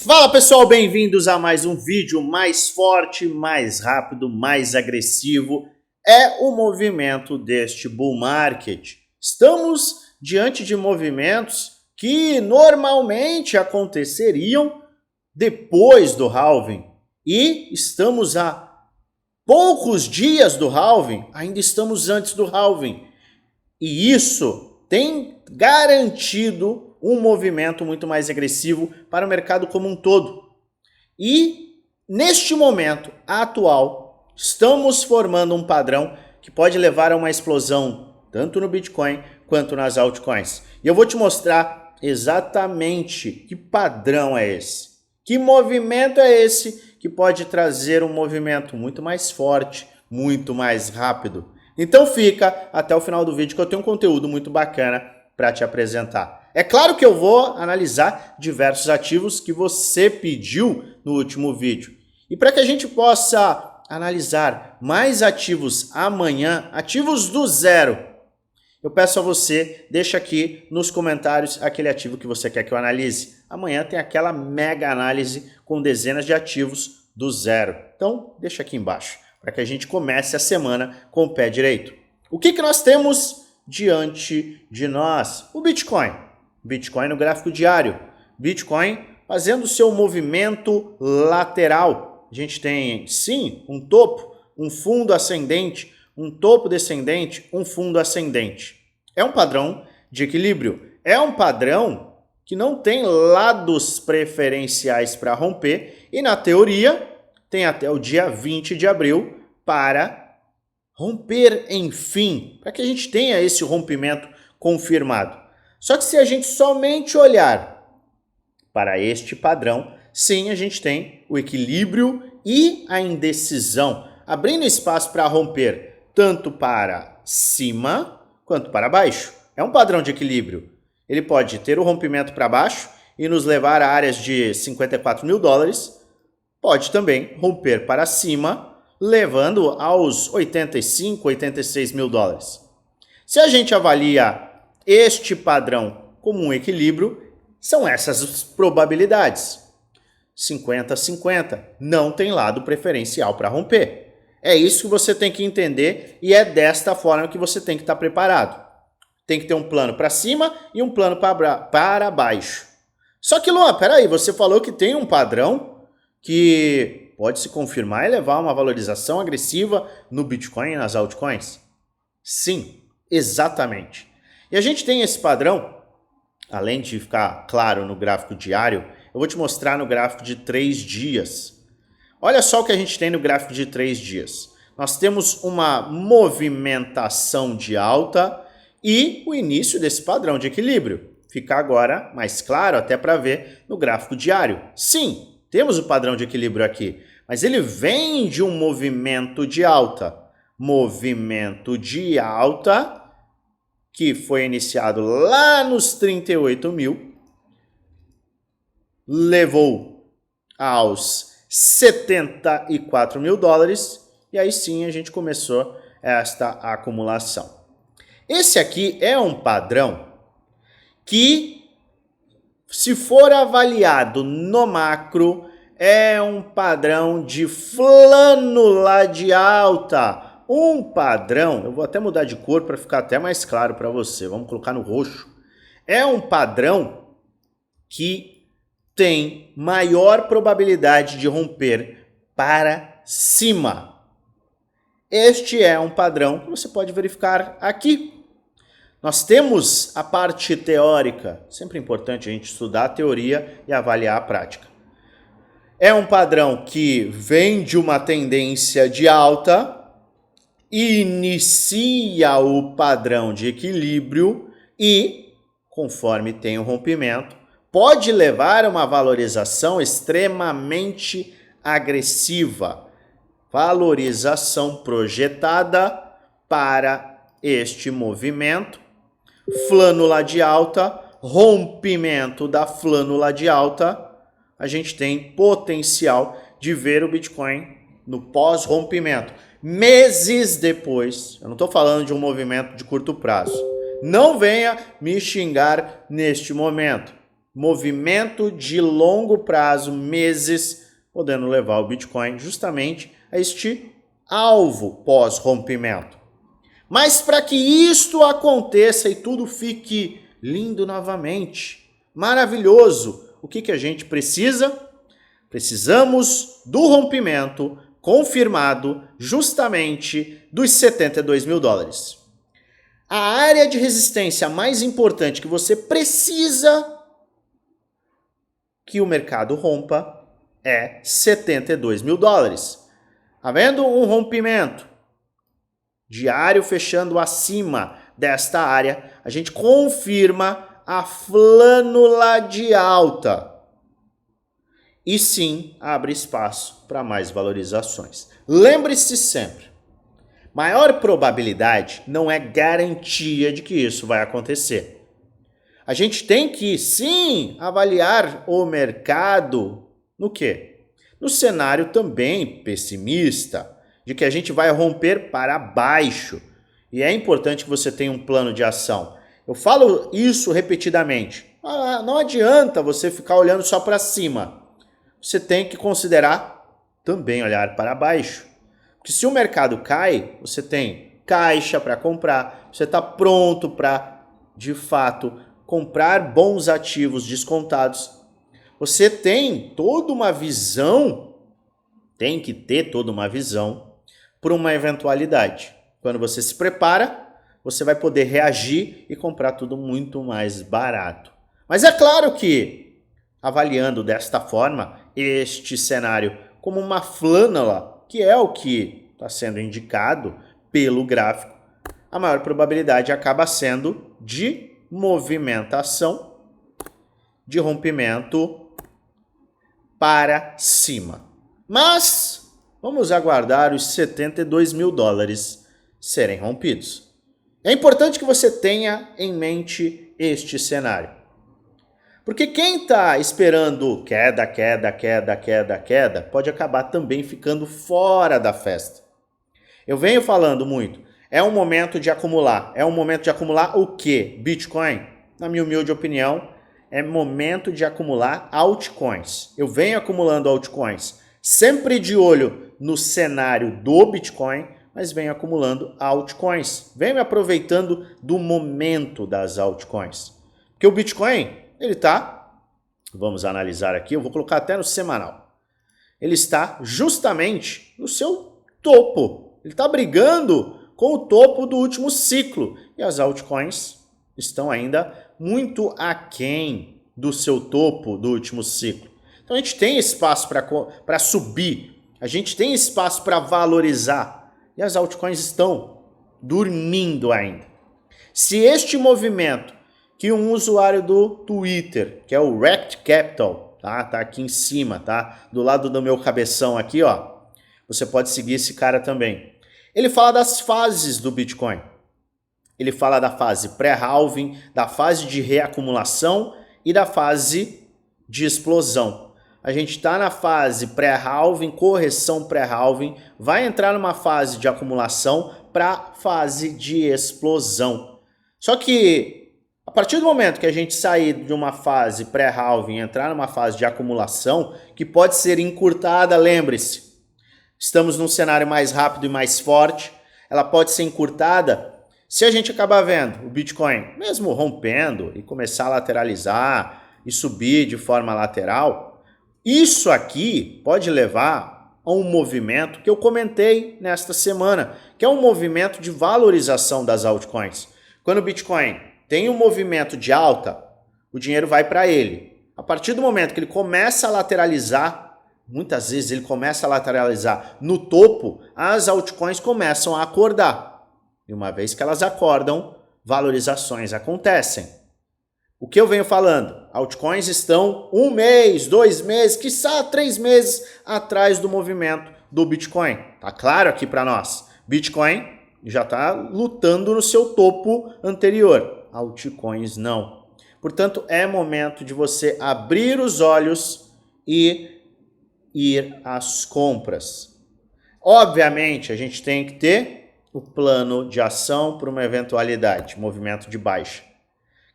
Fala pessoal, bem-vindos a mais um vídeo mais forte, mais rápido, mais agressivo. É o movimento deste bull market. Estamos diante de movimentos que normalmente aconteceriam depois do halving. E estamos a poucos dias do halving, ainda estamos antes do halving. E isso tem garantido um movimento muito mais agressivo para o mercado como um todo. E neste momento atual, estamos formando um padrão que pode levar a uma explosão tanto no Bitcoin quanto nas altcoins. E eu vou te mostrar exatamente que padrão é esse. Que movimento é esse que pode trazer um movimento muito mais forte, muito mais rápido. Então fica até o final do vídeo que eu tenho um conteúdo muito bacana para te apresentar. É claro que eu vou analisar diversos ativos que você pediu no último vídeo. E para que a gente possa analisar mais ativos amanhã, ativos do zero, eu peço a você, deixa aqui nos comentários aquele ativo que você quer que eu analise. Amanhã tem aquela mega análise com dezenas de ativos do zero. Então, deixa aqui embaixo, para que a gente comece a semana com o pé direito. O que nós temos diante de nós? O Bitcoin. Bitcoin no gráfico diário. Bitcoin fazendo seu movimento lateral. A gente tem, sim, um topo, um fundo ascendente, um topo descendente, um fundo ascendente. É um padrão de equilíbrio. É um padrão que não tem lados preferenciais para romper e, na teoria, tem até o dia 20 de abril para romper, enfim, para que a gente tenha esse rompimento confirmado. Só que se a gente somente olhar para este padrão, sim, a gente tem o equilíbrio e a indecisão, abrindo espaço para romper tanto para cima quanto para baixo. É um padrão de equilíbrio. Ele pode ter o rompimento para baixo e nos levar a áreas de 54 mil dólares, pode também romper para cima, levando aos 85, 86 mil dólares. Se a gente avalia este padrão como um equilíbrio, são essas as probabilidades. 50-50, não tem lado preferencial para romper. É isso que você tem que entender e é desta forma que você tem que estar preparado. Tem que ter um plano para cima e um plano para baixo. Só que, Luan, peraí, você falou que tem um padrão que pode se confirmar e levar a uma valorização agressiva no Bitcoin e nas altcoins? Sim, exatamente. E a gente tem esse padrão, além de ficar claro no gráfico diário, eu vou te mostrar no gráfico de 3 dias. Olha só o que a gente tem no gráfico de 3 dias. Nós temos uma movimentação de alta e o início desse padrão de equilíbrio. Fica agora mais claro até para ver no gráfico diário. Sim, temos o padrão de equilíbrio aqui, mas ele vem de um movimento de alta. Movimento de alta que foi iniciado lá nos 38 mil, levou aos 74 mil dólares e aí sim a gente começou esta acumulação. Esse aqui é um padrão que, se for avaliado no macro, é um padrão de flânula de alta. Um padrão, eu vou até mudar de cor para ficar até mais claro para você, vamos colocar no roxo. É um padrão que tem maior probabilidade de romper para cima. Este é um padrão que você pode verificar aqui. Nós temos a parte teórica, sempre é importante a gente estudar a teoria e avaliar a prática. É um padrão que vem de uma tendência de alta, inicia o padrão de equilíbrio e, conforme tem o rompimento, pode levar a uma valorização extremamente agressiva. Valorização projetada para este movimento. Flânula de alta, rompimento da flânula de alta, a gente tem potencial de ver o Bitcoin no pós-rompimento. Meses depois, eu não estou falando de um movimento de curto prazo. Não venha me xingar neste momento. movimento de longo prazo, meses, podendo levar o Bitcoin justamente a este alvo pós-rompimento. Mas para que isto aconteça e tudo fique lindo novamente, maravilhoso, o que a gente precisa? Precisamos do rompimento confirmado justamente dos 72 mil dólares. A área de resistência mais importante que você precisa que o mercado rompa é 72 mil dólares. Havendo um rompimento diário fechando acima desta área, a gente confirma a flânula de alta. E sim, abre espaço para mais valorizações. Lembre-se sempre, maior probabilidade não é garantia de que isso vai acontecer. A gente tem que, sim, avaliar o mercado no quê? No cenário também pessimista, de que a gente vai romper para baixo. E é importante que você tenha um plano de ação. Eu falo isso repetidamente. Não adianta você ficar olhando só para cima. Você tem que considerar também olhar para baixo. Porque se o mercado cai, você tem caixa para comprar, você está pronto para, de fato, comprar bons ativos descontados. Você tem toda uma visão, tem que ter toda uma visão para uma eventualidade. Quando você se prepara, você vai poder reagir e comprar tudo muito mais barato. Mas é claro que, avaliando desta forma, este cenário como uma flânula, que é o que está sendo indicado pelo gráfico, a maior probabilidade acaba sendo de movimentação, de rompimento para cima. Mas vamos aguardar os 72 mil dólares serem rompidos. É importante que você tenha em mente este cenário. Porque quem está esperando queda, pode acabar também ficando fora da festa. Eu venho falando muito, é um momento de acumular. É um momento de acumular o quê? Bitcoin? Na minha humilde opinião, é momento de acumular altcoins. Eu venho acumulando altcoins, sempre de olho no cenário do Bitcoin, mas venho acumulando altcoins. Venho me aproveitando do momento das altcoins. Porque o Bitcoin, ele está, vamos analisar aqui, eu vou colocar até no semanal. Ele está justamente no seu topo. Ele está brigando com o topo do último ciclo. E as altcoins estão ainda muito aquém do seu topo do último ciclo. Então a gente tem espaço para subir, a gente tem espaço para valorizar. E as altcoins estão dormindo ainda. Se este movimento que um usuário do Twitter, que é o Rect Capital, tá aqui em cima, tá? Do lado do meu cabeção aqui, ó. Você pode seguir esse cara também. Ele fala das fases do Bitcoin. Ele fala da fase pré-halving, da fase de reacumulação e da fase de explosão. A gente está na fase pré-halving, correção pré-halving, vai entrar numa fase de acumulação para fase de explosão. Só que a partir do momento que a gente sair de uma fase pré-halving e entrar numa fase de acumulação, que pode ser encurtada, lembre-se, estamos num cenário mais rápido e mais forte, ela pode ser encurtada se a gente acabar vendo o Bitcoin, mesmo rompendo e começar a lateralizar e subir de forma lateral. Isso aqui pode levar a um movimento que eu comentei nesta semana, que é um movimento de valorização das altcoins. Quando o Bitcoin tem um movimento de alta, o dinheiro vai para ele. A partir do momento que ele começa a lateralizar, muitas vezes ele começa a lateralizar no topo, as altcoins começam a acordar. E uma vez que elas acordam, valorizações acontecem. O que eu venho falando? Altcoins estão 1 mês, 2 meses, quiçá 3 meses atrás do movimento do Bitcoin. Tá claro aqui para nós. Bitcoin já está lutando no seu topo anterior. Altcoins não. Portanto, é momento de você abrir os olhos e ir às compras. Obviamente, a gente tem que ter o plano de ação para uma eventualidade, movimento de baixa.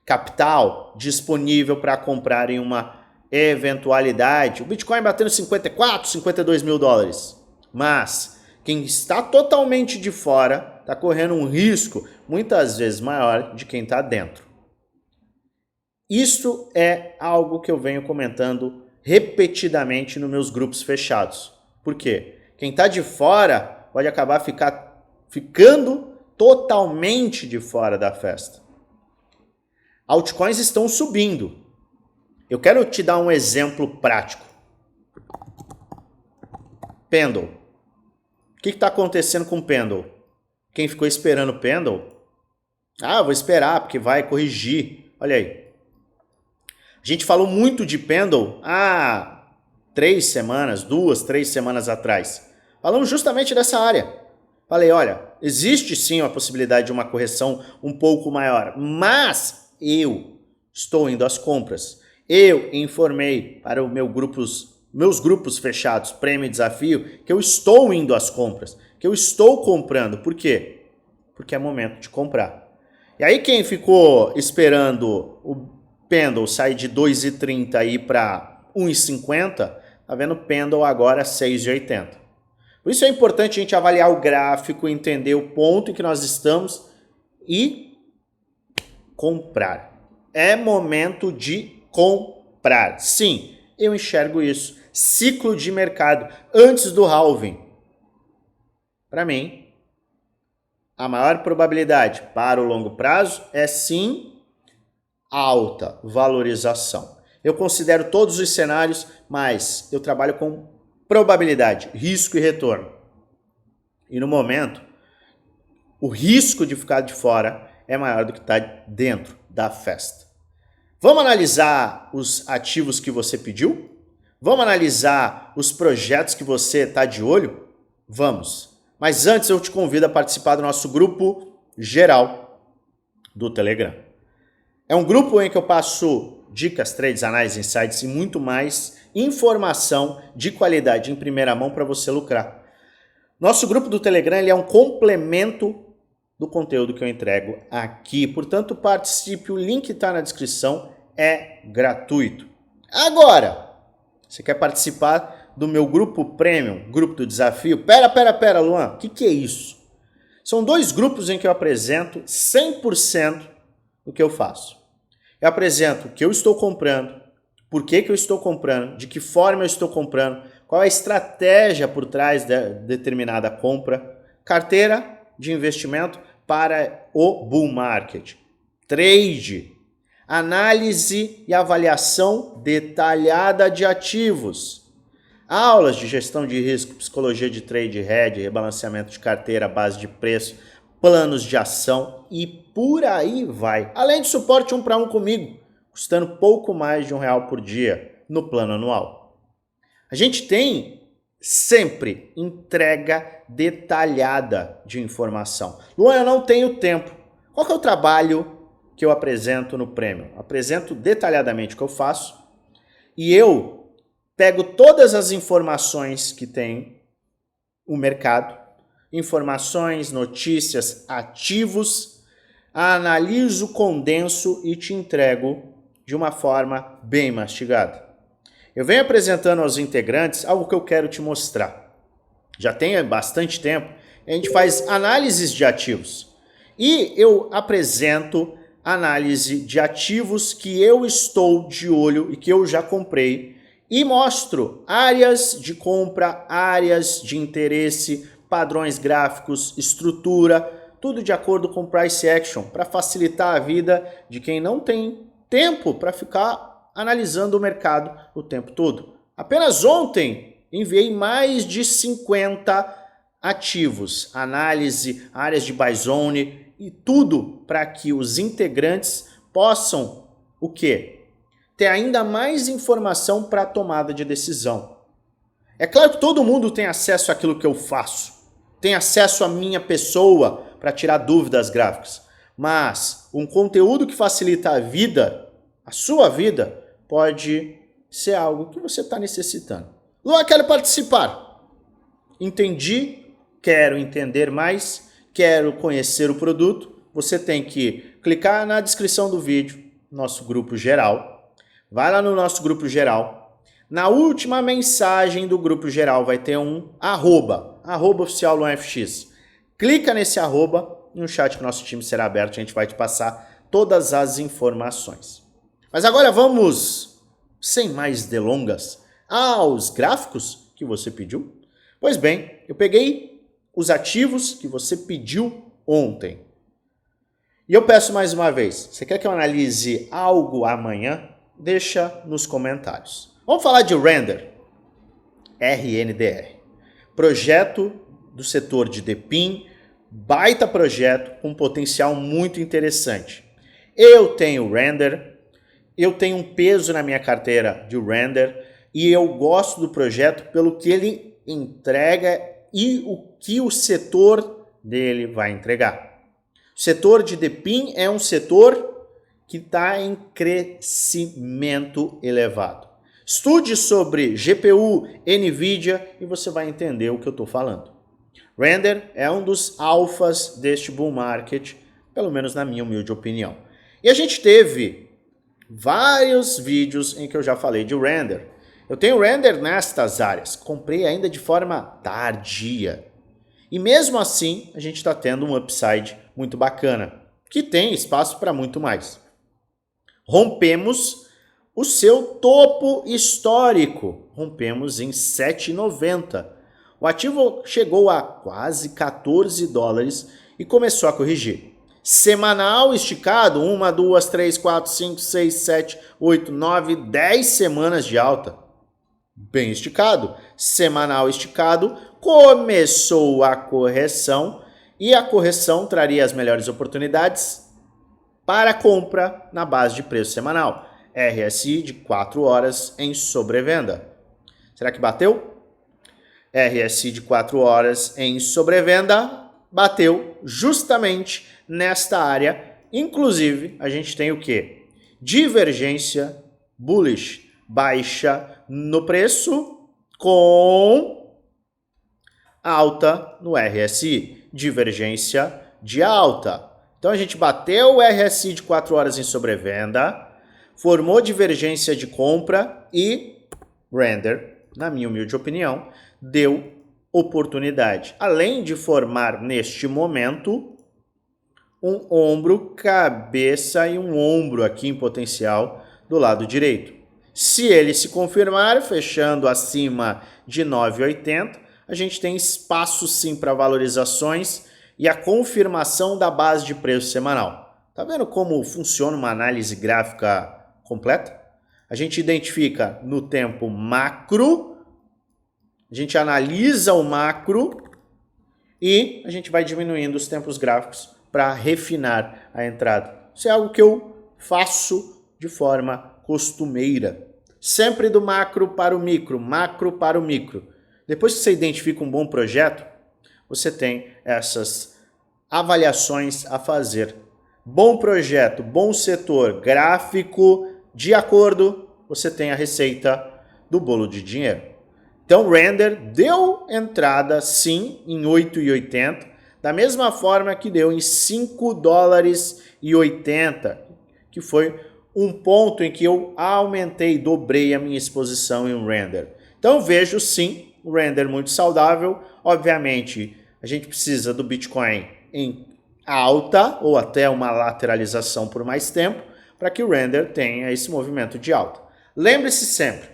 capital disponível para comprar em uma eventualidade. O Bitcoin batendo 54, 52 mil dólares. Mas quem está totalmente de fora está correndo um risco muitas vezes maior de quem está dentro. Isso é algo que eu venho comentando repetidamente nos meus grupos fechados. Por quê? Quem está de fora pode acabar ficando totalmente de fora da festa. Altcoins estão subindo. Eu quero te dar um exemplo prático. Pendle. O que está acontecendo com o Pendle? Quem ficou esperando o Pendle? Ah, vou esperar porque vai corrigir. Olha aí. A gente falou muito de Pendle há 3 semanas, 2, 3 semanas atrás. Falamos justamente dessa área. Falei, olha, existe sim a possibilidade de uma correção um pouco maior, mas eu estou indo às compras. Eu informei para meus grupos fechados, Prêmio e Desafio, que eu estou indo às compras, que eu estou comprando. Por quê? Porque é momento de comprar. E aí quem ficou esperando o Pendle sair de 2,30 aí para 1,50, tá vendo o Pendle agora 6,80. Por isso é importante a gente avaliar o gráfico, entender o ponto em que nós estamos e comprar. É momento de comprar. Sim, eu enxergo isso. Ciclo de mercado antes do halving. Para mim, a maior probabilidade para o longo prazo é sim alta valorização. Eu considero todos os cenários, mas eu trabalho com probabilidade, risco e retorno. E no momento, o risco de ficar de fora é maior do que estar dentro da festa. Vamos analisar os ativos que você pediu? Vamos analisar os projetos que você está de olho? Vamos. Mas antes eu te convido a participar do nosso grupo geral do Telegram. É um grupo em que eu passo dicas, trades, análises, insights e muito mais informação de qualidade em primeira mão para você lucrar. Nosso grupo do Telegram ele é um complemento do conteúdo que eu entrego aqui. Portanto, participe, o link está na descrição, é gratuito. Agora, você quer participar do meu grupo Premium, grupo do desafio? Pera, Luan, o que é isso? São 2 grupos em que eu apresento 100% do que eu faço. Eu apresento o que eu estou comprando, por que eu estou comprando, de que forma eu estou comprando, qual é a estratégia por trás de determinada compra, carteira de investimento para o bull market, trade, análise e avaliação detalhada de ativos, aulas de gestão de risco, psicologia de trade, hedge, rebalanceamento de carteira, base de preço, planos de ação e por aí vai. Além de suporte 1 para 1 comigo, custando pouco mais de R$1 por dia no plano anual. A gente tem sempre entrega detalhada de informação. Luan, eu não tenho tempo. Qual que é o trabalho que eu apresento no Premium? Apresento detalhadamente o que eu faço e eu pego todas as informações que tem o mercado, informações, notícias, ativos, analiso, condenso e te entrego de uma forma bem mastigada. Eu venho apresentando aos integrantes algo que eu quero te mostrar. Já tem bastante tempo, a gente faz análises de ativos. E eu apresento análise de ativos que eu estou de olho e que eu já comprei e mostro áreas de compra, áreas de interesse, padrões gráficos, estrutura, tudo de acordo com price action, para facilitar a vida de quem não tem tempo para ficar analisando o mercado o tempo todo. Apenas ontem enviei mais de 50 ativos, análise, áreas de buy zone e tudo para que os integrantes possam o quê? Ter ainda mais informação para a tomada de decisão. É claro que todo mundo tem acesso àquilo que eu faço, tem acesso à minha pessoa para tirar dúvidas gráficas, mas um conteúdo que facilita a vida, a sua vida, pode ser algo que você está necessitando. Luan, quero participar. Entendi, quero entender mais, quero conhecer o produto. Você tem que clicar na descrição do vídeo, nosso grupo geral. Vai lá no nosso grupo geral. Na última mensagem do grupo geral vai ter um arroba oficial LuanFX. Clica nesse arroba e um chat que nosso time será aberto. A gente vai te passar todas as informações. Mas agora vamos, sem mais delongas, aos gráficos que você pediu. Pois bem, eu peguei os ativos que você pediu ontem. E eu peço mais uma vez, você quer que eu analise algo amanhã? Deixa nos comentários. Vamos falar de Render, RNDR. Projeto do setor de DePIN, baita projeto com potencial muito interessante. Eu tenho Render, eu tenho um peso na minha carteira de Render e eu gosto do projeto pelo que ele entrega e o que o setor dele vai entregar. O setor de DePIN é um setor que está em crescimento elevado. Estude sobre GPU, NVIDIA e você vai entender o que eu estou falando. Render é um dos alfas deste bull market, pelo menos na minha humilde opinião. E a gente teve vários vídeos em que eu já falei de Render. Eu tenho Render nestas áreas, comprei ainda de forma tardia. E mesmo assim, a gente está tendo um upside muito bacana, que tem espaço para muito mais. Rompemos o seu topo histórico, rompemos em 7,90. O ativo chegou a quase 14 dólares e começou a corrigir. Semanal esticado, 1, 2, 3, 4, 5, 6, 7, 8, 9, 10 semanas de alta. Bem esticado. Semanal esticado, começou a correção e a correção traria as melhores oportunidades para compra na base de preço semanal. RSI de 4 horas em sobrevenda. Será que bateu? RSI de 4 horas em sobrevenda bateu justamente nesta área. Inclusive, a gente tem o quê? Divergência bullish, baixa no preço com alta no RSI, divergência de alta. Então a gente bateu o RSI de 4 horas em sobrevenda, formou divergência de compra e Render, na minha humilde opinião, deu oportunidade. Além de formar neste momento um ombro, cabeça e um ombro aqui em potencial do lado direito. Se ele se confirmar, fechando acima de 9,80, a gente tem espaço sim para valorizações e a confirmação da base de preço semanal. Tá vendo como funciona uma análise gráfica completa? A gente identifica no tempo macro, a gente analisa o macro e a gente vai diminuindo os tempos gráficos para refinar a entrada. Isso é algo que eu faço de forma costumeira. Sempre do macro para o micro, macro para o micro. Depois que você identifica um bom projeto, você tem essas avaliações a fazer. Bom projeto, bom setor, gráfico, de acordo, você tem a receita do bolo de dinheiro. Então, Render deu entrada, sim, em 8,80, da mesma forma que deu em 5 dólares e 80, que foi um ponto em que eu aumentei, dobrei a minha exposição em Render. Então, vejo, sim, o Render muito saudável. Obviamente, a gente precisa do Bitcoin em alta ou até uma lateralização por mais tempo para que o Render tenha esse movimento de alta. Lembre-se sempre,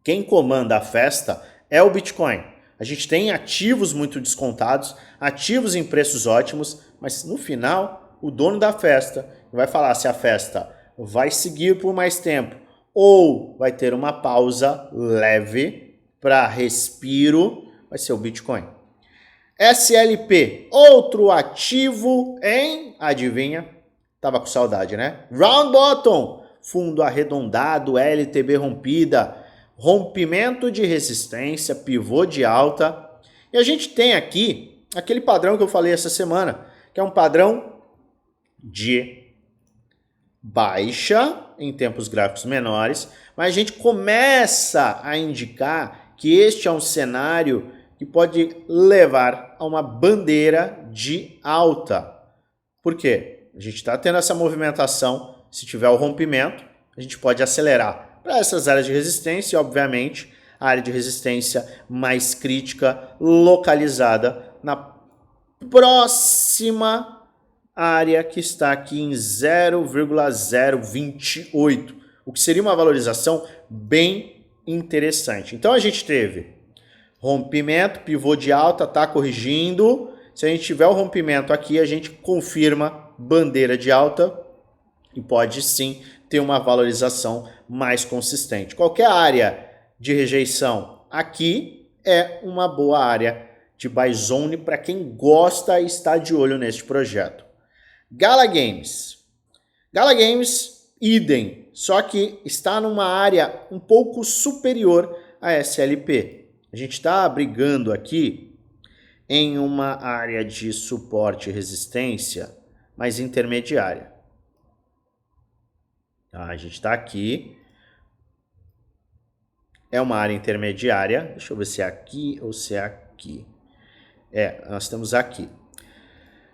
quem comanda a festa é o Bitcoin. A gente tem ativos muito descontados, ativos em preços ótimos, mas no final, o dono da festa vai falar se a festa vai seguir por mais tempo ou vai ter uma pausa leve para respiro, vai ser o Bitcoin. SLP, outro ativo em, adivinha? Tava com saudade, né? Round Bottom, fundo arredondado, LTB rompida, rompimento de resistência, pivô de alta. E a gente tem aqui aquele padrão que eu falei essa semana, que é um padrão de baixa em tempos gráficos menores, mas a gente começa a indicar que este é um cenário que pode levar a uma bandeira de alta. Por quê? A gente está tendo essa movimentação se tiver o rompimento, a gente pode acelerar para essas áreas de resistência e, obviamente, a área de resistência mais crítica localizada na próxima área que está aqui em 0,028, o que seria uma valorização bem interessante. Então a gente teve rompimento, pivô de alta, está corrigindo. Se a gente tiver o rompimento aqui, a gente confirma bandeira de alta e pode sim ter uma valorização mais consistente. Qualquer área de rejeição aqui é uma boa área de buy zone para quem gosta e está de olho neste projeto. Gala Games. Gala Games, idem, só que está numa área um pouco superior à SLP. A gente está brigando aqui em uma área de suporte e resistência mais intermediária. A gente está aqui. É uma área intermediária. Deixa eu ver se é aqui ou se é aqui. Nós estamos aqui. A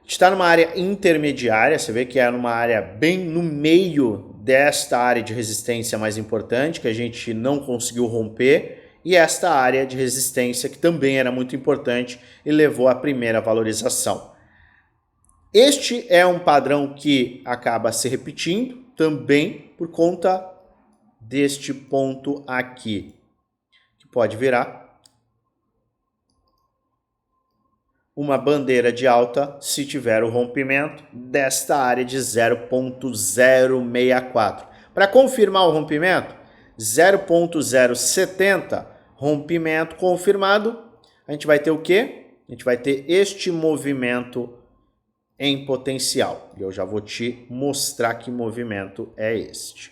gente está numa área intermediária. Você vê que é numa área bem no meio desta área de resistência mais importante, que a gente não conseguiu romper. E esta área de resistência, que também era muito importante e levou à primeira valorização. Este é um padrão que acaba se repetindo também por conta deste ponto aqui, que pode virar uma bandeira de alta se tiver o rompimento desta área de 0,064. Para confirmar o rompimento, 0,070, rompimento confirmado, a gente vai ter o quê? A gente vai ter este movimento em potencial. E eu já vou te mostrar que movimento é este.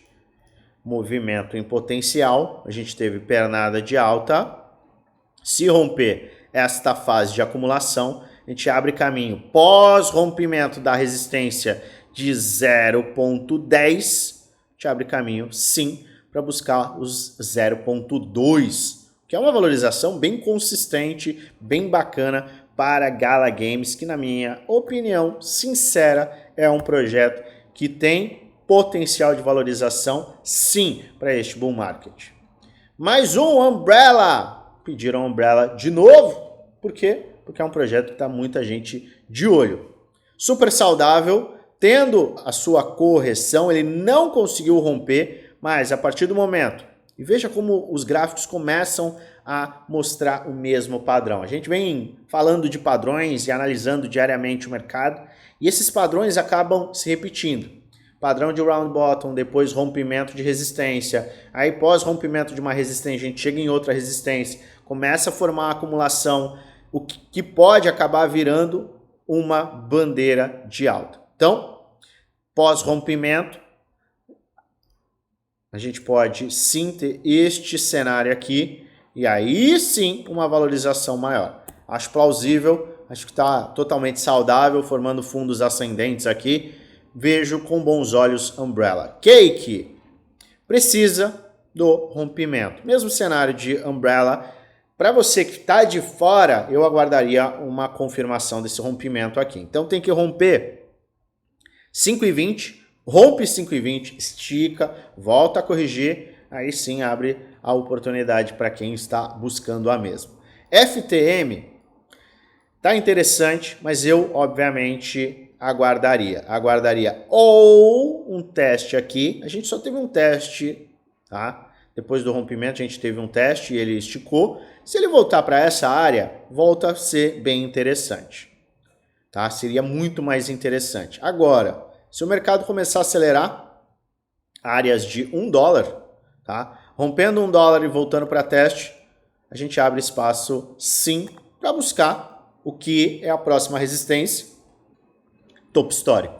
Movimento em potencial, a gente teve pernada de alta. Se romper esta fase de acumulação, a gente abre caminho pós-rompimento da resistência de 0,10, a gente abre caminho sim para buscar os 0,2, que é uma valorização bem consistente, bem bacana para Gala Games, que na minha opinião sincera é um projeto que tem potencial de valorização sim para este bull market. Mais um Umbrella, pediram Umbrella de novo, por quê? Porque é um projeto que está muita gente de olho. Super saudável, tendo a sua correção, ele não conseguiu romper, mas a partir do momento, e veja como os gráficos começam a mostrar o mesmo padrão. A gente vem falando de padrões e analisando diariamente o mercado, e esses padrões acabam se repetindo. Padrão de round bottom, depois rompimento de resistência, aí pós rompimento de uma resistência, a gente chega em outra resistência, começa a formar uma acumulação, o que pode acabar virando uma bandeira de alta. Então, pós rompimento, a gente pode sim ter este cenário aqui, e aí sim uma valorização maior. Acho plausível, acho que está totalmente saudável, formando fundos ascendentes aqui. Vejo com bons olhos Umbrella. Cake precisa do rompimento. Mesmo cenário de Umbrella. Para você que está de fora, eu aguardaria uma confirmação desse rompimento aqui. Então tem que romper 5,20, rompe 5,20, estica, volta a corrigir, aí sim abre a oportunidade para quem está buscando a mesma. FTM tá interessante, mas eu obviamente aguardaria ou um teste aqui. A gente só teve um teste, tá? Depois do rompimento a gente teve um teste e ele esticou. Se ele voltar para essa área, volta a ser bem interessante, tá? Seria muito mais interessante. Agora, se o mercado começar a acelerar, áreas de $1, tá? Rompendo $1 e voltando para teste, a gente abre espaço sim para buscar o que é a próxima resistência, topo histórico,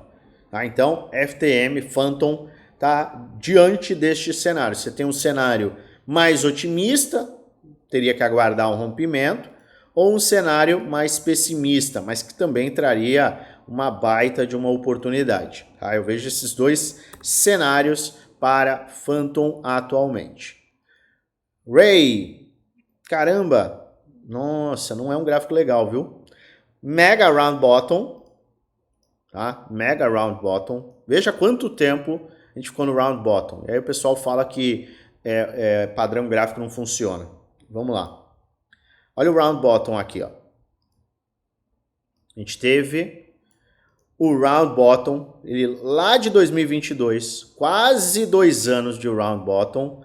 tá? Então, FTM, Phantom, tá diante deste cenário. Você tem um cenário mais otimista, teria que aguardar um rompimento, ou um cenário mais pessimista, mas que também traria uma baita de uma oportunidade, tá? Eu vejo esses dois cenários para Phantom atualmente. Ray, caramba, nossa, não é um gráfico legal, viu? Mega Round Bottom, tá? Mega Round Bottom. Veja quanto tempo a gente ficou no round bottom. E aí o pessoal fala que padrão gráfico não funciona. Vamos lá. Olha o round bottom aqui, ó. A gente teve o round bottom, ele lá de 2022, quase 2 anos de round bottom,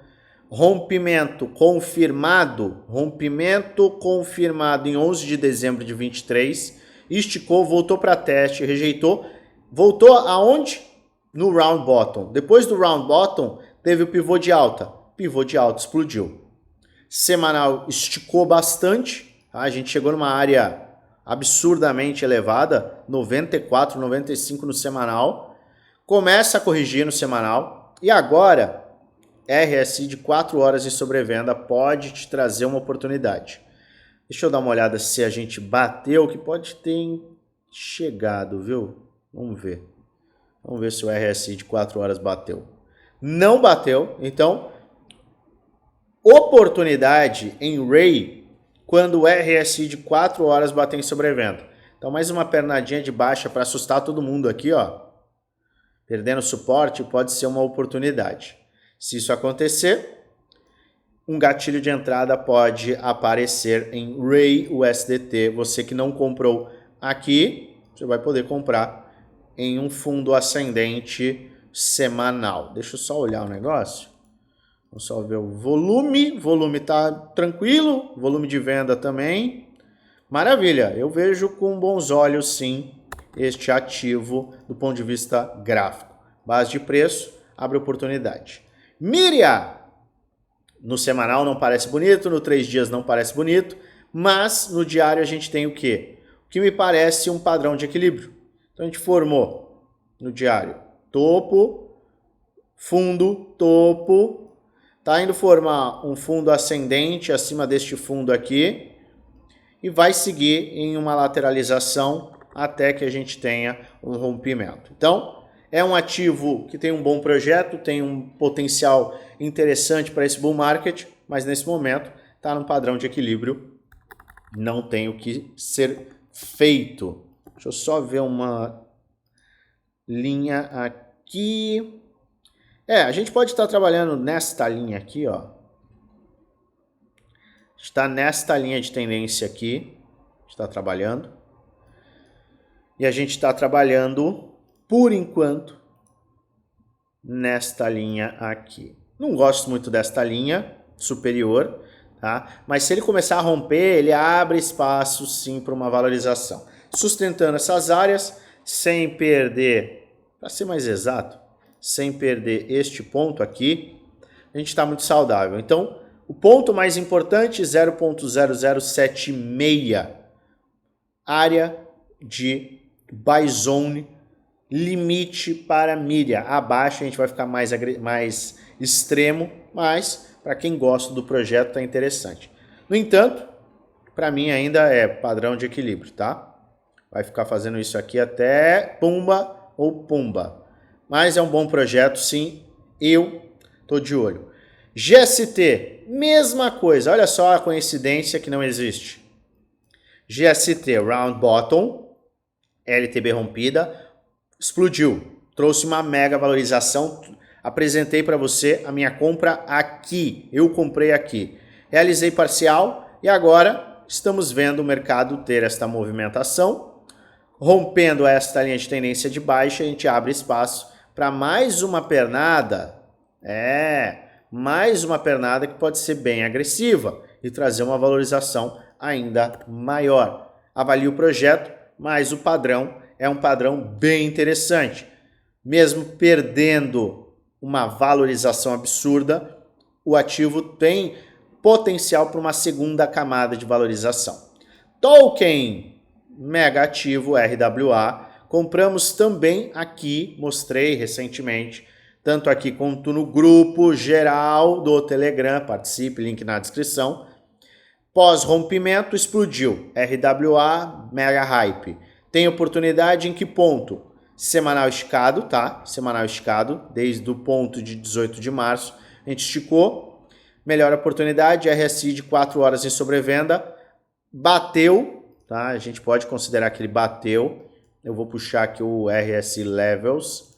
rompimento confirmado em 11 de dezembro de 23, esticou, voltou para teste, rejeitou, voltou aonde? No round bottom. Depois do round bottom, teve o pivô de alta explodiu. Semanal esticou bastante, tá? A gente chegou numa área absurdamente elevada, 94, 95 no semanal, começa a corrigir no semanal e agora RSI de 4 horas de sobrevenda pode te trazer uma oportunidade. Deixa eu dar uma olhada se a gente bateu, que pode ter chegado, viu? Vamos ver se o RSI de 4 horas bateu. Não bateu, então oportunidade em Ray quando o RSI de 4 horas bater em sobrevenda. Então mais uma pernadinha de baixa para assustar todo mundo aqui, ó. Perdendo suporte pode ser uma oportunidade. Se isso acontecer, um gatilho de entrada pode aparecer em Ray USDT. Você que não comprou aqui, você vai poder comprar em um fundo ascendente semanal. Deixa eu só olhar o negócio. Vamos só ver o volume. O volume tá tranquilo. Volume de venda também. Maravilha. Eu vejo com bons olhos, sim, este ativo do ponto de vista gráfico. Base de preço, abre oportunidade. Miria! No semanal não parece bonito, no 3 dias não parece bonito, mas no diário a gente tem o quê? O que me parece um padrão de equilíbrio. Então a gente formou no diário topo, fundo, topo. Está indo formar um fundo ascendente acima deste fundo aqui e vai seguir em uma lateralização até que a gente tenha um rompimento. Então, é um ativo que tem um bom projeto, tem um potencial interessante para esse bull market, mas nesse momento está num padrão de equilíbrio, não tem o que ser feito. Deixa eu só ver uma linha aqui. A gente pode estar trabalhando nesta linha aqui, ó. Está nesta linha de tendência aqui, está trabalhando. E a gente está trabalhando, por enquanto, nesta linha aqui. Não gosto muito desta linha superior, tá? Mas se ele começar a romper, ele abre espaço sim para uma valorização. Sustentando essas áreas, sem perder, para ser mais exato, sem perder este ponto aqui, a gente está muito saudável. Então, o ponto mais importante, 0.0076, área de buy zone, limite para Miria. Abaixo a gente vai ficar mais extremo, mas para quem gosta do projeto está interessante. No entanto, para mim ainda é padrão de equilíbrio, tá? Vai ficar fazendo isso aqui até pumba ou pumba. Mas é um bom projeto, sim. Eu tô de olho. GST, mesma coisa. Olha só a coincidência que não existe. GST, round bottom, LTB rompida, explodiu. Trouxe uma mega valorização. Apresentei para você a minha compra aqui. Eu comprei aqui. Realizei parcial e agora estamos vendo o mercado ter esta movimentação. Rompendo esta linha de tendência de baixa, a gente abre espaço para mais uma pernada. Mais uma pernada que pode ser bem agressiva e trazer uma valorização ainda maior. Avalie o projeto, mas o padrão é um padrão bem interessante. Mesmo perdendo uma valorização absurda, o ativo tem potencial para uma segunda camada de valorização. Token mega ativo RWA, compramos também aqui, mostrei recentemente, tanto aqui quanto no grupo geral do Telegram, participe, link na descrição. Pós-rompimento explodiu, RWA mega hype. Tem oportunidade em que ponto? Semanal esticado, tá? Semanal esticado, desde o ponto de 18 de março, a gente esticou. Melhor oportunidade, RSI de 4 horas em sobrevenda, bateu, tá? A gente pode considerar que ele bateu. Eu vou puxar aqui o RSI Levels.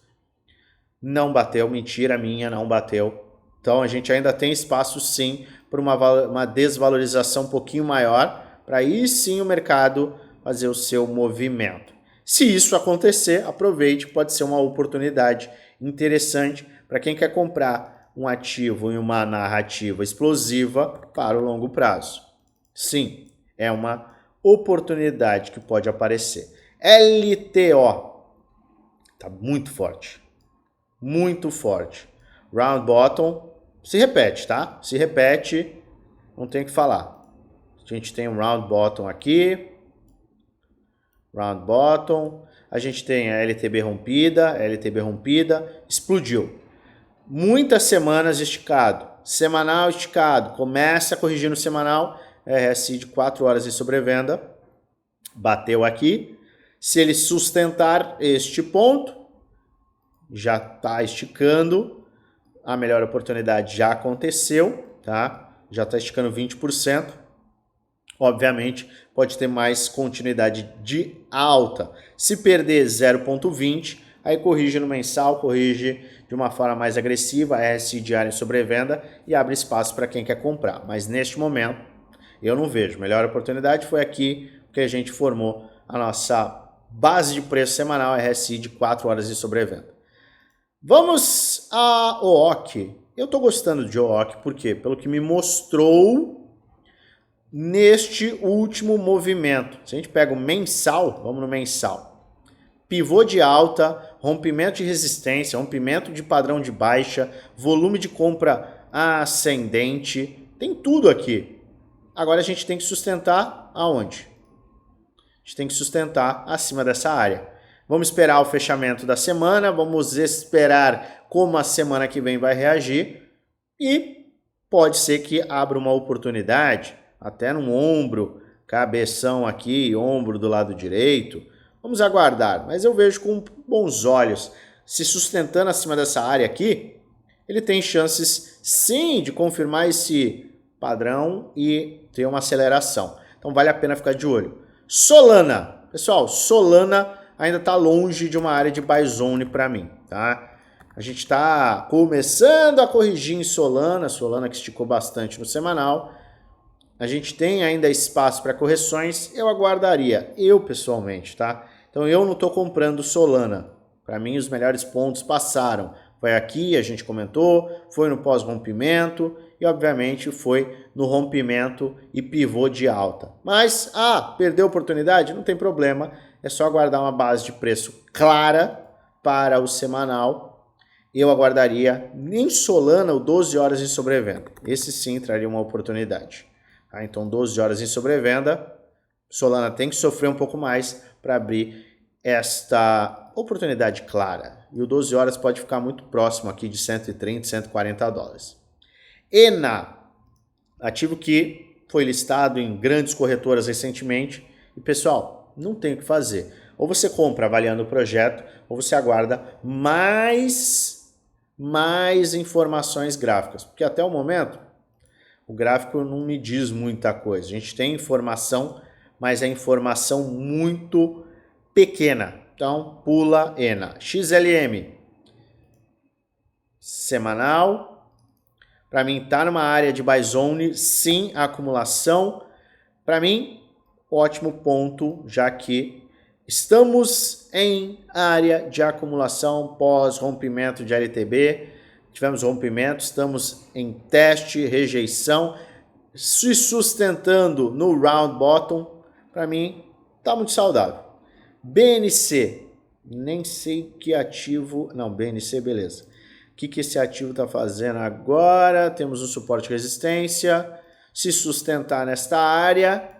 Não bateu, mentira minha, não bateu. Então a gente ainda tem espaço sim para uma desvalorização um pouquinho maior, para aí sim o mercado fazer o seu movimento. Se isso acontecer, aproveite, pode ser uma oportunidade interessante para quem quer comprar um ativo em uma narrativa explosiva para o longo prazo. Sim, é uma oportunidade que pode aparecer. LTO está muito forte. Muito forte. Round bottom se repete, tá? Se repete, não tem o que falar. A gente tem um round bottom aqui. Round bottom. A gente tem a LTB rompida, explodiu. Muitas semanas esticado. Semanal esticado. Começa a corrigir no semanal. RSI de 4 horas de sobrevenda. Bateu aqui. Se ele sustentar este ponto, já está esticando, a melhor oportunidade já aconteceu, tá? Já está esticando 20%. Obviamente, pode ter mais continuidade de alta. Se perder 0,20, aí corrige no mensal, corrige de uma forma mais agressiva, RSI diário em sobrevenda e abre espaço para quem quer comprar. Mas neste momento, eu não vejo. A melhor oportunidade foi aqui que a gente formou a nossa base de preço semanal, RSI de 4 horas de sobrevenda. Vamos a OOC. Eu estou gostando de OOC porque, pelo que me mostrou neste último movimento. Se a gente pega o mensal, vamos no mensal. Pivô de alta, rompimento de resistência, rompimento de padrão de baixa, volume de compra ascendente, tem tudo aqui. Agora a gente tem que sustentar aonde? A gente tem que sustentar acima dessa área. Vamos esperar o fechamento da semana, vamos esperar como a semana que vem vai reagir e pode ser que abra uma oportunidade, até no ombro, cabeção aqui, ombro do lado direito. Vamos aguardar, mas eu vejo com bons olhos. Se sustentando acima dessa área aqui, ele tem chances sim de confirmar esse padrão e ter uma aceleração. Então vale a pena ficar de olho. Solana, pessoal, Solana ainda está longe de uma área de buy zone para mim, tá? A gente está começando a corrigir em Solana que esticou bastante no semanal. A gente tem ainda espaço para correções, eu aguardaria, eu pessoalmente, tá? Então eu não estou comprando Solana. Para mim os melhores pontos passaram. Foi aqui, a gente comentou, foi no pós-rompimento e obviamente foi no rompimento e pivô de alta. Mas, perdeu a oportunidade? Não tem problema. É só aguardar uma base de preço clara para o semanal. Eu aguardaria em Solana o 12 horas de sobrevenda. Esse sim traria uma oportunidade. Tá? Então 12 horas em sobrevenda. Solana tem que sofrer um pouco mais para abrir esta oportunidade clara. E o 12 horas pode ficar muito próximo aqui de 130, 140 dólares. ENA, ativo que foi listado em grandes corretoras recentemente. E pessoal, não tem o que fazer. Ou você compra avaliando o projeto, ou você aguarda mais informações gráficas. Porque até o momento, o gráfico não me diz muita coisa. A gente tem informação, mas é informação muito pequena. Então, pula ENA. XLM, semanal. Para mim, está numa área de buy zone, sim, a acumulação. Para mim, ótimo ponto, já que estamos em área de acumulação pós-rompimento de LTB. Tivemos rompimento, estamos em teste, rejeição, se sustentando no round bottom. Para mim, está muito saudável. BNC, nem sei que ativo... Não, BNC, beleza. O que esse ativo está fazendo agora? Temos um suporte de resistência. Se sustentar nesta área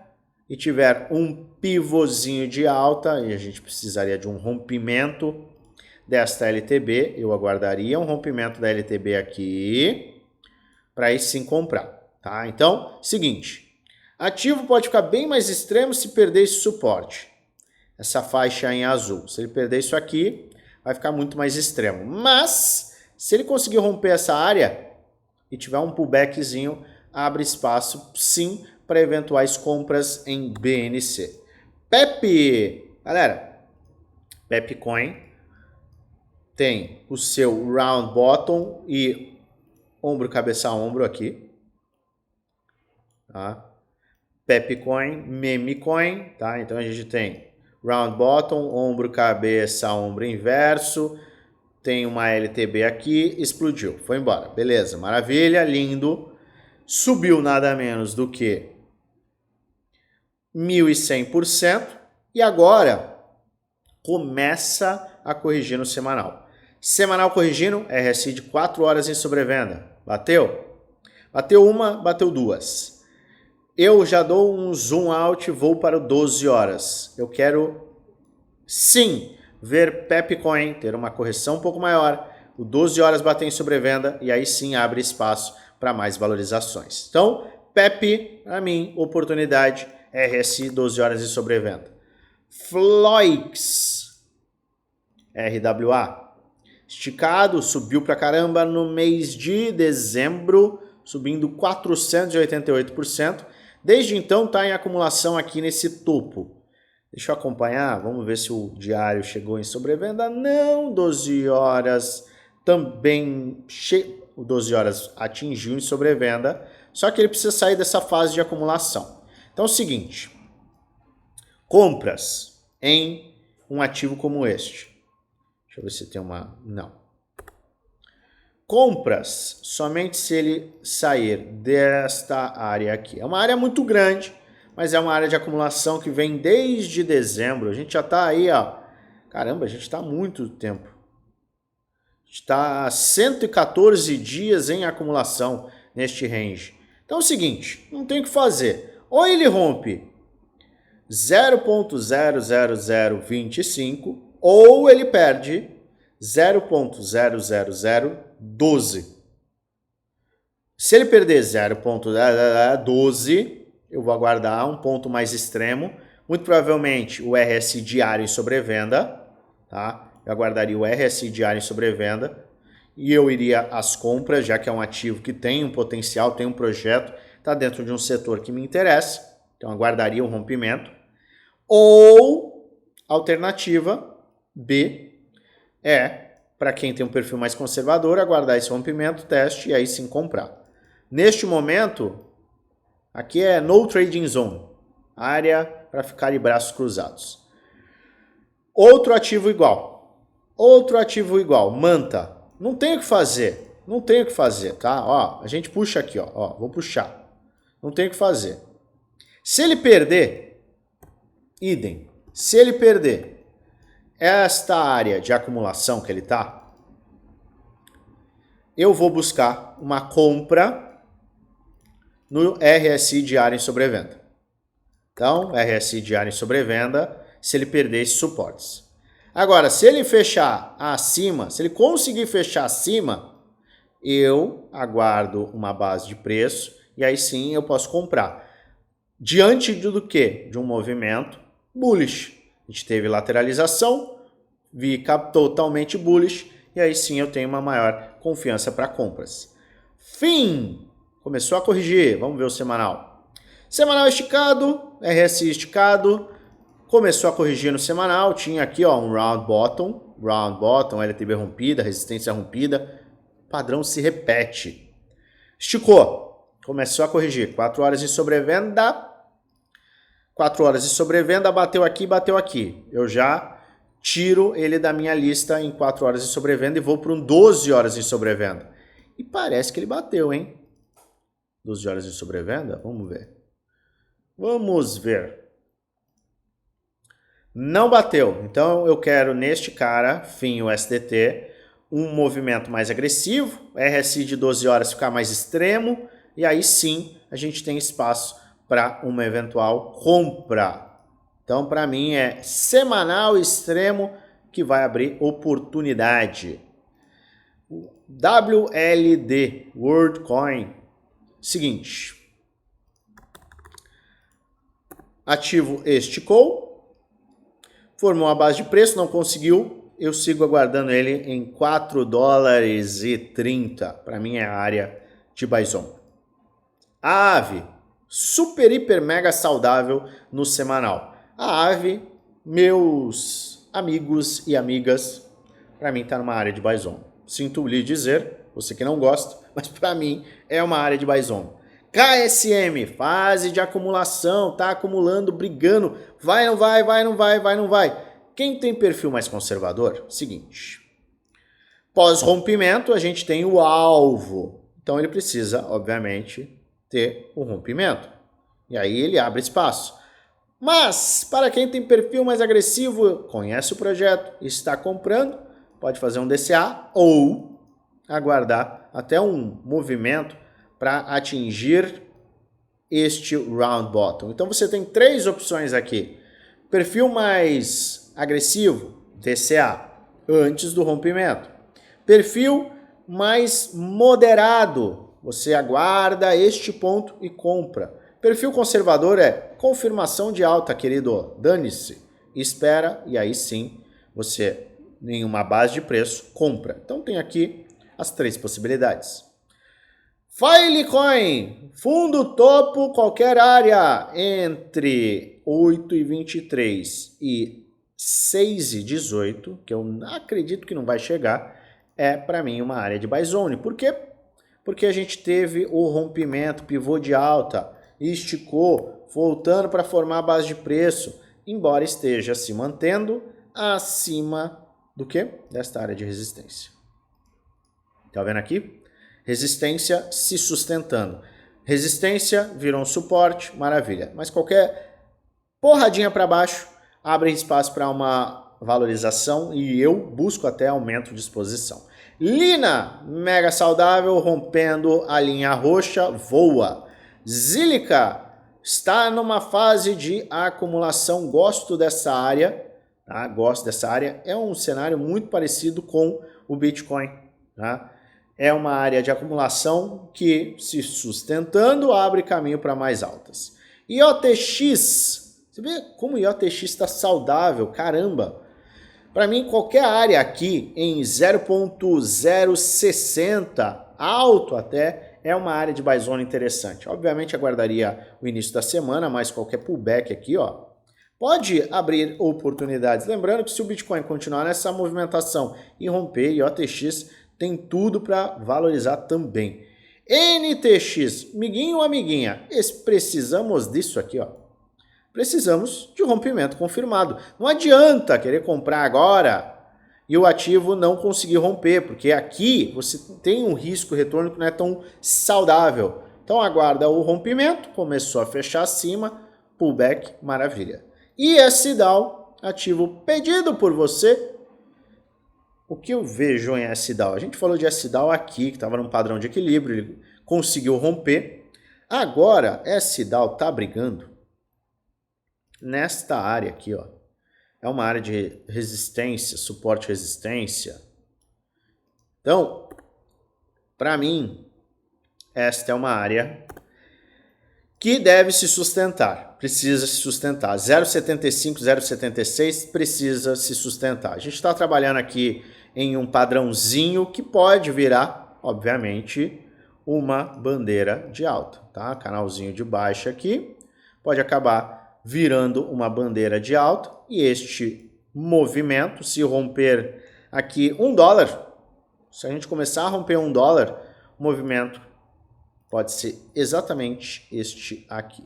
e tiver um pivôzinho de alta, e a gente precisaria de um rompimento desta LTB, eu aguardaria um rompimento da LTB aqui, para aí sim comprar, tá? Então, seguinte, ativo pode ficar bem mais extremo se perder esse suporte, essa faixa em azul. Se ele perder isso aqui, vai ficar muito mais extremo. Mas, se ele conseguir romper essa área e tiver um pullbackzinho, abre espaço, sim, para eventuais compras em BNC. PEP, galera, PEP Coin tem o seu round bottom e ombro, cabeça, ombro aqui. Tá? Pepcoin, Memecoin, tá? Então a gente tem round bottom, ombro, cabeça, ombro inverso. Tem uma LTB aqui, explodiu, foi embora. Beleza, maravilha, lindo. Subiu nada menos do que 1.100%. E agora começa a corrigir no semanal. Semanal corrigindo, RSI de 4 horas em sobrevenda. Bateu? Bateu uma, bateu duas. Eu já dou um zoom out e vou para o 12 horas. Eu quero, sim, ver Pepcoin ter uma correção um pouco maior. O 12 horas bater em sobrevenda e aí sim abre espaço para mais valorizações. Então, Pep, para mim, oportunidade, RSI 12 horas de sobrevenda. Floix, RWA, esticado, subiu pra caramba no mês de dezembro, subindo 488%. Desde então está em acumulação aqui nesse topo. Deixa eu acompanhar, vamos ver se o diário chegou em sobrevenda. Não, 12 horas também, o 12 horas atingiu em sobrevenda, só que ele precisa sair dessa fase de acumulação. Então é o seguinte, compras em um ativo como este. Deixa eu ver se tem uma... Não. Compras somente se ele sair desta área aqui. É uma área muito grande, mas é uma área de acumulação que vem desde dezembro. A gente já está aí, ó. Caramba, a gente está há muito tempo. A gente está há 114 dias em acumulação neste range. Então é o seguinte, não tem o que fazer. Ou ele rompe 0.00025 ou ele perde 0.00012. Se ele perder 0.012, eu vou aguardar um ponto mais extremo. Muito provavelmente o RSI diário em sobrevenda, tá? Eu aguardaria o RSI diário em sobrevenda e eu iria às compras, já que é um ativo que tem um potencial, tem um projeto, está dentro de um setor que me interessa. Então aguardaria o rompimento. Ou, alternativa B, para quem tem um perfil mais conservador, aguardar esse rompimento, teste e aí sim comprar. Neste momento, aqui é no trading zone, área para ficar de braços cruzados. Outro ativo igual, Manta, não tem o que fazer, tá? Ó, a gente puxa aqui, ó, vou puxar, não tem o que fazer. Se ele perder, idem, se ele perder esta área de acumulação que ele está, eu vou buscar uma compra no RSI diário em sobrevenda. Então, RSI diário em sobrevenda, se ele perder esses suportes. Agora, se ele fechar acima, se ele conseguir fechar acima, eu aguardo uma base de preço e aí sim eu posso comprar. Diante do quê? De um movimento bullish. A gente teve lateralização, totalmente bullish, e aí sim eu tenho uma maior confiança para compras. Fim! Começou a corrigir, vamos ver o semanal. Semanal esticado, RSI esticado, começou a corrigir no semanal, tinha aqui ó, um round bottom, LTB rompida, resistência rompida, padrão se repete. Esticou, começou a corrigir, 4 horas de sobrevenda, 4 horas de sobrevenda, bateu aqui. Eu já tiro ele da minha lista em 4 horas de sobrevenda e vou para um 12 horas de sobrevenda. E parece que ele bateu, hein? 12 horas de sobrevenda? Vamos ver. Vamos ver. Não bateu. Então eu quero neste cara, fim USDT, um movimento mais agressivo, RSI de 12 horas ficar mais extremo, e aí sim a gente tem espaço para uma eventual compra. Então para mim é semanal extremo que vai abrir oportunidade. WLD, WorldCoin, seguinte. Ativo esticou, formou a base de preço, não conseguiu, eu sigo aguardando ele em 4 dólares e 30, para mim é a área de buy zone. A AVE, super, hiper, mega saudável no semanal. A AVE, meus amigos e amigas, para mim está numa área de buy zone. Sinto lhe dizer, você que não gosta, mas para mim é uma área de buy zone. KSM, fase de acumulação, tá acumulando, brigando, vai, não vai, vai, não vai, vai, não vai. Quem tem perfil mais conservador, seguinte, pós-rompimento a gente tem o alvo, então ele precisa, obviamente, ter um rompimento, e aí ele abre espaço. Mas, para quem tem perfil mais agressivo, conhece o projeto, está comprando, pode fazer um DCA ou aguardar até um movimento para atingir este round bottom. Então você tem 3 opções aqui. Perfil mais agressivo, DCA, antes do rompimento. Perfil mais moderado, você aguarda este ponto e compra. Perfil conservador é confirmação de alta, querido, dane-se, espera e aí sim você, em uma base de preço, compra. Então tem aqui as 3 possibilidades. Filecoin, fundo topo, qualquer área entre 8,23 e 6,18, que eu acredito que não vai chegar, é para mim uma área de buy zone. Por quê? Porque a gente teve o rompimento, pivô de alta, esticou, voltando para formar a base de preço, embora esteja se mantendo acima do que? Desta área de resistência. Tá vendo aqui? Resistência se sustentando. Resistência virou um suporte, maravilha. Mas qualquer porradinha para baixo abre espaço para uma valorização e eu busco até aumento de exposição. Lina, mega saudável, rompendo a linha roxa, voa. Zílica está numa fase de acumulação, gosto dessa área, tá? Gosto dessa área. É um cenário muito parecido com o Bitcoin, tá? É uma área de acumulação que, se sustentando, abre caminho para mais altas. IOTX, você vê como o IOTX está saudável, caramba. Para mim, qualquer área aqui em 0.060, alto até, é uma área de buy zone interessante. Obviamente, aguardaria o início da semana, mas qualquer pullback aqui, ó, pode abrir oportunidades. Lembrando que se o Bitcoin continuar nessa movimentação e romper, IOTX tem tudo para valorizar também. NTX, amiguinho ou amiguinha, precisamos disso aqui, ó. Precisamos de rompimento confirmado. Não adianta querer comprar agora e o ativo não conseguir romper, porque aqui você tem um risco retorno que não é tão saudável. Então aguarda o rompimento, começou a fechar acima, pullback, maravilha. E SDAO, ativo pedido por você. O que eu vejo em SDAO? A gente falou de SDAO aqui, que estava num padrão de equilíbrio, ele conseguiu romper. Agora, SDAO está brigando nesta área aqui, ó. É uma área de resistência, suporte resistência. Então, para mim, esta é uma área que deve se sustentar, precisa se sustentar. 0,75, 0,76 precisa se sustentar. A gente está trabalhando aqui em um padrãozinho que pode virar, obviamente, uma bandeira de alta, tá? Canalzinho de baixo aqui pode acabar virando uma bandeira de alta e este movimento, se romper aqui $1, se a gente começar a romper $1, o movimento pode ser exatamente este aqui.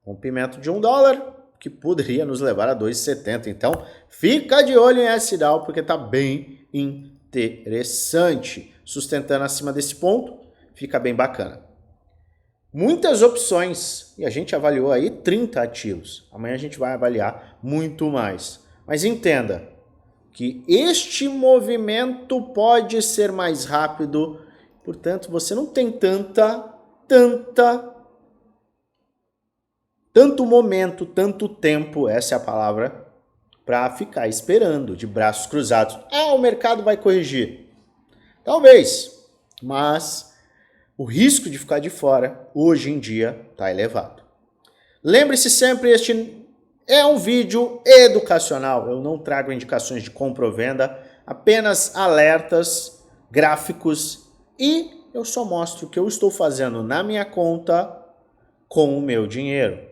Rompimento de $1 que poderia nos levar a 2,70. Então, fica de olho em SDAO porque está bem interessante. Sustentando acima desse ponto, fica bem bacana. Muitas opções e a gente avaliou aí 30 ativos. Amanhã a gente vai avaliar muito mais. Mas entenda que este movimento pode ser mais rápido, portanto, você não tem tanto momento, tanto tempo, essa é a palavra, para ficar esperando de braços cruzados. Ah, o mercado vai corrigir. Talvez, mas o risco de ficar de fora, hoje em dia, está elevado. Lembre-se sempre, este é um vídeo educacional. Eu não trago indicações de compra ou venda, apenas alertas, gráficos e eu só mostro o que eu estou fazendo na minha conta com o meu dinheiro.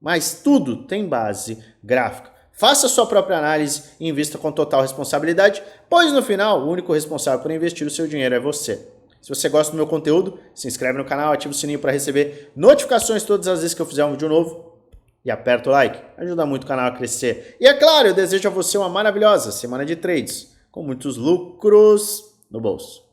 Mas tudo tem base gráfica. Faça sua própria análise e invista com total responsabilidade, pois no final, o único responsável por investir o seu dinheiro é você. Se você gosta do meu conteúdo, se inscreve no canal, ativa o sininho para receber notificações todas as vezes que eu fizer um vídeo novo e aperta o like, ajuda muito o canal a crescer. E é claro, eu desejo a você uma maravilhosa semana de trades, com muitos lucros no bolso.